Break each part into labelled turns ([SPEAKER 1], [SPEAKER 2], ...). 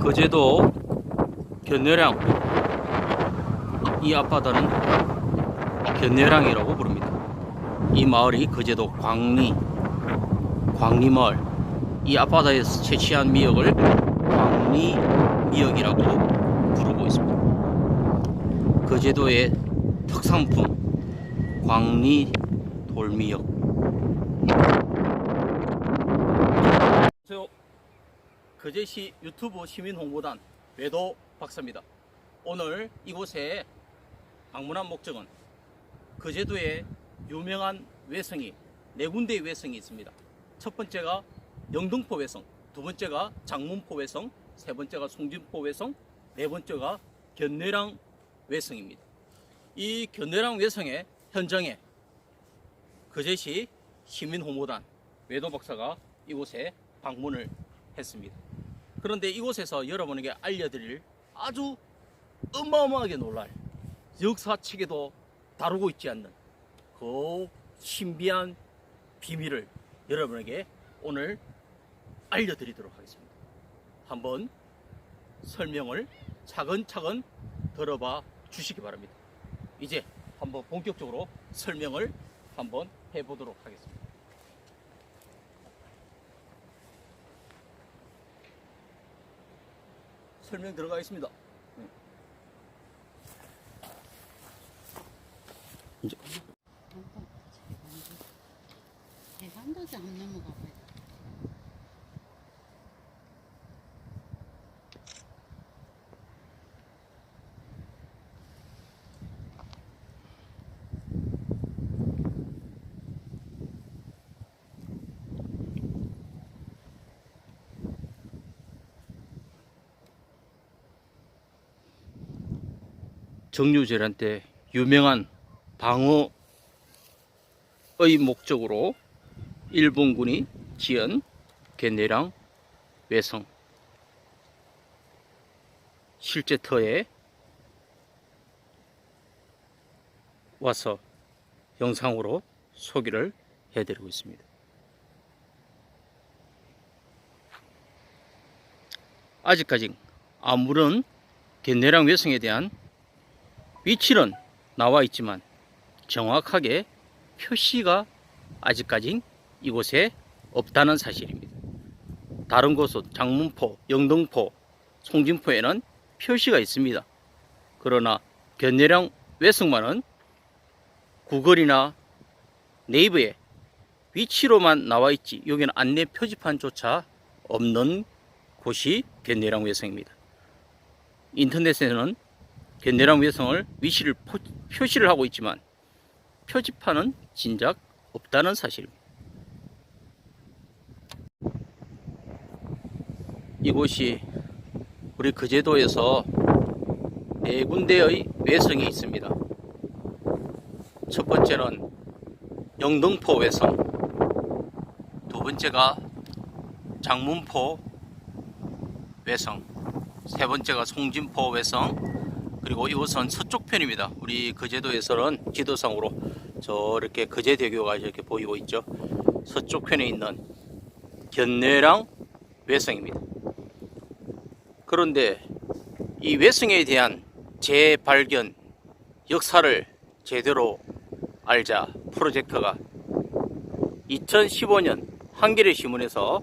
[SPEAKER 1] 거제도 견내량, 이 앞바다는 견내량이라고 부릅니다. 이 마을이 거제도 광리마을, 이 앞바다에서 채취한 미역을 광리미역이라고 부르고 있습니다. 거제도의 특산품 광리돌미역. 안녕하세요. 거제시 유튜브 시민홍보단 외도 박사입니다. 오늘 이곳에 방문한 목적은 거제도에 유명한 외성이 4군데의 외성이 있습니다. 첫 번째가 영등포 외성, 두 번째가 장문포 외성, 세 번째가 송진포 외성, 네 번째가 견내량 외성입니다. 이 견내량 외성의 현장에 거제시 시민홍보단 외도 박사가 이곳에 방문을 했습니다. 그런데 이곳에서 여러분에게 알려드릴 아주 어마어마하게 놀랄, 역사책에도 다루고 있지 않는 그 신비한 비밀을 여러분에게 오늘 알려드리도록 하겠습니다. 한번 설명을 차근차근 들어봐 주시기 바랍니다. 이제 한번 본격적으로 설명을 한번 해보도록 하겠습니다. 설명 들어가겠습니다. 이제
[SPEAKER 2] 한도지 안 넘어가 봐요.
[SPEAKER 1] 정유재란 때 유명한 방어의 목적으로 일본군이 지은 견내량 외성, 실제 터에 와서 영상으로 소개를 해드리고 있습니다. 아직까지 아무런 견내량 외성에 대한 위치는 나와 있지만 정확하게 표시가 아직까지 이곳에 없다는 사실입니다. 다른 곳은 장문포, 영등포, 송진포에는 표시가 있습니다. 그러나 견내량 외성만은 구글이나 네이버에 위치로만 나와 있지, 여기는 안내 표지판조차 없는 곳이 견내량 외성입니다. 인터넷에는 견내량 외성을 위치를 표시를 하고 있지만 표지판은 진작 없다는 사실입니다. 이곳이 우리 거제도에서 4군데의 외성이 있습니다. 첫 번째는 영등포 외성, 두 번째가 장문포 외성, 세 번째가 송진포 외성, 그리고 이곳은 서쪽 편입니다. 우리 거제도에서는 지도상으로 저렇게 거제대교가 이렇게 보이고 있죠. 서쪽 편에 있는 견내량 외성입니다. 그런데 이 외성에 대한 재발견 역사를 제대로 알자 프로젝트가 2015년 한겨레 신문에서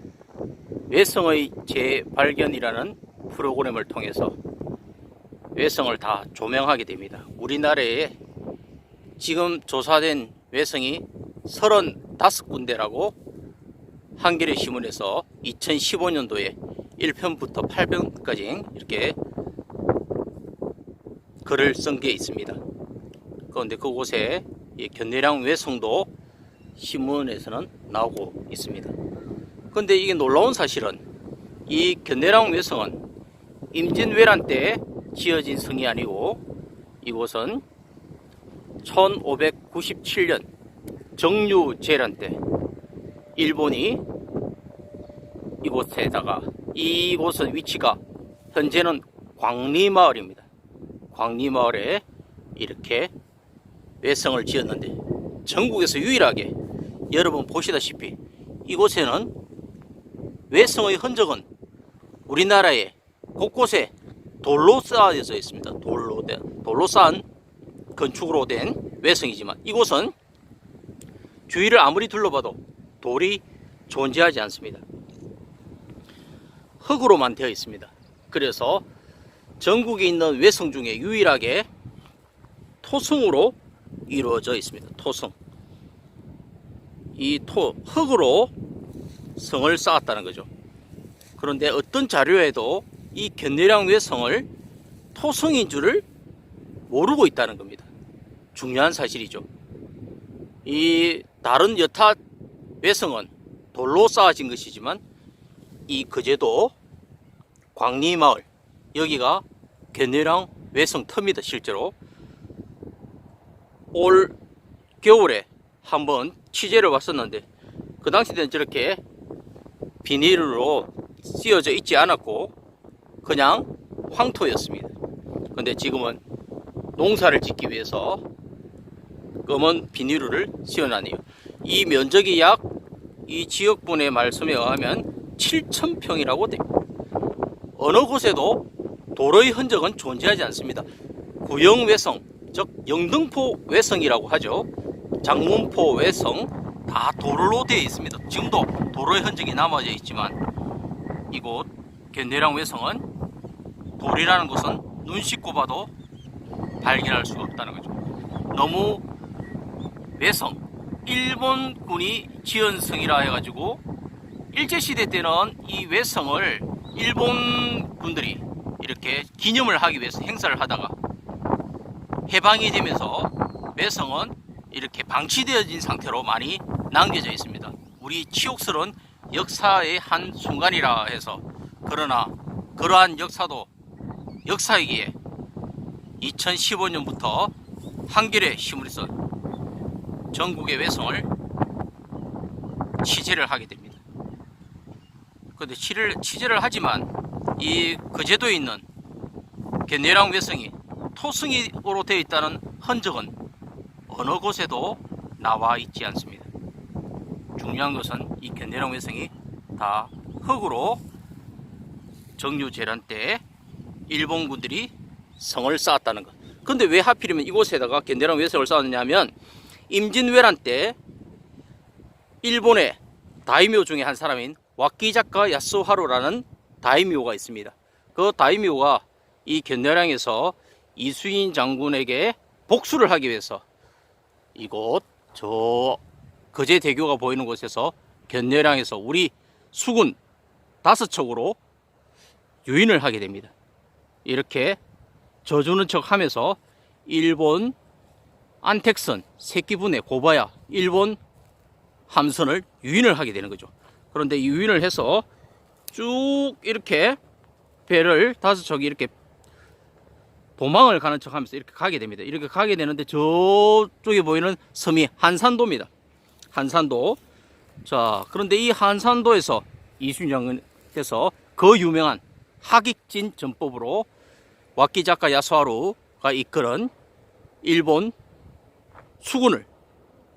[SPEAKER 1] 외성의 재발견이라는 프로그램을 통해서 외성을 다 조명하게 됩니다. 우리나라에 지금 조사된 외성이 35군데라고 한겨레 신문에서 2015년도에 1편부터 8편까지 이렇게 글을 쓴 게 있습니다. 그런데 그곳에 견내량 외성도 신문에서는 나오고 있습니다. 그런데 이게 놀라운 사실은 이 견내량 외성은 임진왜란 때 지어진 성이 아니고 이곳은 1597년 정유재란 때 일본이 이곳에다가, 이곳은 위치가 현재는 광리마을입니다. 광리마을에 이렇게 외성을 지었는데 전국에서 유일하게 여러분 보시다시피 이곳에는 외성의 흔적은 우리나라에 곳곳에 돌로 쌓여져 있습니다. 돌로 쌓은 건축으로 된 외성이지만 이곳은 주위를 아무리 둘러봐도 돌이 존재하지 않습니다. 흙으로만 되어 있습니다. 그래서 전국에 있는 외성 중에 유일하게 토성으로 이루어져 있습니다. 토성. 이 흙으로 성을 쌓았다는 거죠. 그런데 어떤 자료에도 이 견내량 외성을 토성인 줄을 모르고 있다는 겁니다. 중요한 사실이죠. 이 다른 여타 외성은 돌로 쌓아진 것이지만 이 거제도 광리마을 여기가 견내량 외성 터입니다. 실제로 올 겨울에 한번 취재를 왔었는데 그 당시 때는 저렇게 비닐로 씌워져 있지 않았고 그냥 황토였습니다. 근데 지금은 농사를 짓기 위해서 검은 비닐을 씌워놨네요. 이 면적이 약 이 지역분의 말씀에 의하면 7,000평이라고 됩니다. 어느 곳에도 돌의 흔적은 존재하지 않습니다. 구형 외성, 즉 영등포 외성이라고 하죠. 장문포 외성 다 돌로 되어 있습니다. 지금도 돌의 흔적이 남아져 있지만 이곳 견내량 외성은 돌이라는 것은 눈 씻고 봐도 발견할 수가 없다는 거죠. 너무 외성, 일본군이 지은 성이라 해가지고 일제시대 때는 이 외성을 일본 군들이 이렇게 기념을 하기 위해서 행사를 하다가 해방이 되면서 외성은 이렇게 방치되어진 상태로 많이 남겨져 있습니다. 우리 치욕스러운 역사의 한 순간이라 해서 그러나 그러한 역사도 역사이기에 2015년부터 한겨레 신문에서 전국의 외성을 취재를 하게 됩니다. 그런데 취재를 하지만 이 거제도에 있는 견내량 외성이 토성으로 되어 있다는 흔적은 어느 곳에도 나와 있지 않습니다. 중요한 것은 이 견내량 외성이 다 흙으로 정유재란 때 일본군들이 성을 쌓았다는 것. 근데 왜 하필이면 이곳에다가 견내량 외성을 쌓았느냐 하면 임진왜란 때 일본의 다이묘 중에 한 사람인 와키자카 야스하루라는 다이묘가 있습니다. 그 다이묘가 이 견내량에서 이수인 장군에게 복수를 하기 위해서 이곳 저 거제대교가 보이는 곳에서 견내량에서 우리 수군 5척으로 유인을 하게 됩니다. 이렇게 져주는 척 하면서 일본 안택선 새끼분의 고바야 일본 함선을 유인을 하게 되는 거죠. 그런데 이 유인을 해서 쭉 이렇게 배를 5척이 이렇게 도망을 가는 척 하면서 이렇게 가게 됩니다. 이렇게 가게 되는데 저쪽에 보이는 섬이 한산도입니다. 한산도. 자, 그런데 이 한산도에서 이순신 장군께서 그 유명한 하객진 전법으로 와키자카 야스하루가 이끌은 일본 수군을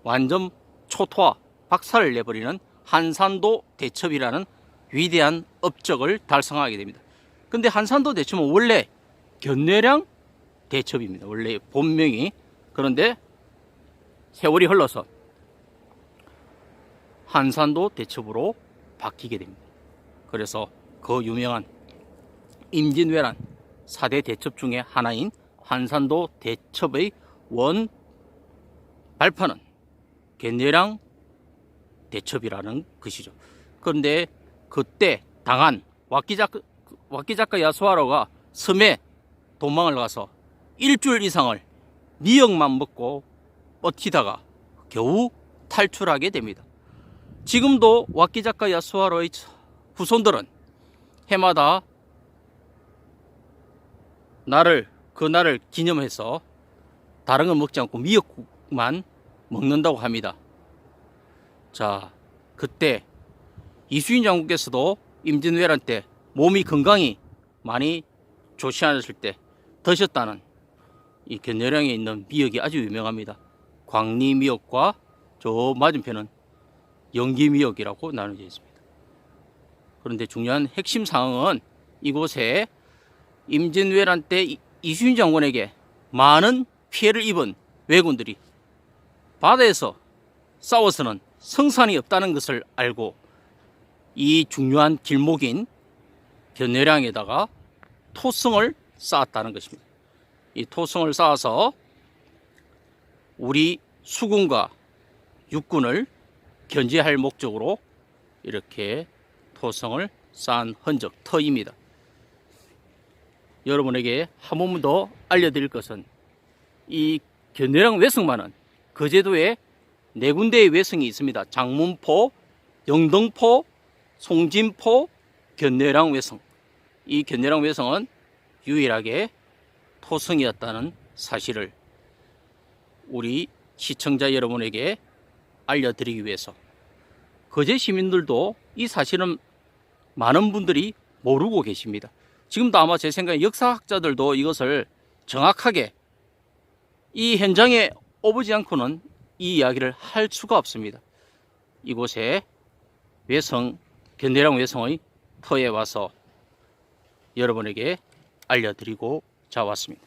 [SPEAKER 1] 완전 초토화 박살을 내버리는 한산도 대첩이라는 위대한 업적을 달성하게 됩니다. 근데 한산도 대첩은 원래 견내량 대첩입니다. 원래 본명이. 그런데 세월이 흘러서 한산도 대첩으로 바뀌게 됩니다. 그래서 그 유명한 임진왜란 4대 대첩 중에 하나인 한산도 대첩의 원 발판은 견내량 대첩이라는 것이죠. 그런데 그때 당한 와키자카 야스하루가 섬에 도망을 가서 일주일 이상을 미역만 먹고 버티다가 겨우 탈출하게 됩니다. 지금도 와키자카 야스하루의 후손들은 해마다 그날을 기념해서 다른 건 먹지 않고 미역국만 먹는다고 합니다. 자, 그때 이수인 장군께서도 임진왜란 때 몸이 건강히 많이 좋지 않았을 때 드셨다는 이 견내량에 있는 미역이 아주 유명합니다. 광리미역과 저 맞은편은 영기미역이라고 나눠져 있습니다. 그런데 중요한 핵심 사항은 이곳에 임진왜란 때 이순신 장군에게 많은 피해를 입은 왜군들이 바다에서 싸워서는 성산이 없다는 것을 알고 이 중요한 길목인 견내량에다가 토성을 쌓았다는 것입니다. 이 토성을 쌓아서 우리 수군과 육군을 견제할 목적으로 이렇게 토성을 쌓은 흔적, 터입니다. 여러분에게 한 번 더 알려드릴 것은 이 견내량 외성만은 거제도에 4군데의 외성이 있습니다. 장문포, 영등포, 송진포, 견내량 외성. 이 견내량 외성은 유일하게 토성이었다는 사실을 우리 시청자 여러분에게 알려드리기 위해서, 거제 시민들도 이 사실은 많은 분들이 모르고 계십니다. 지금도 아마 제 생각에 역사학자들도 이것을 정확하게 이 현장에 오보지 않고는 이 이야기를 할 수가 없습니다. 이곳에 외성, 견내량 외성의 터에 와서 여러분에게 알려드리고자 왔습니다.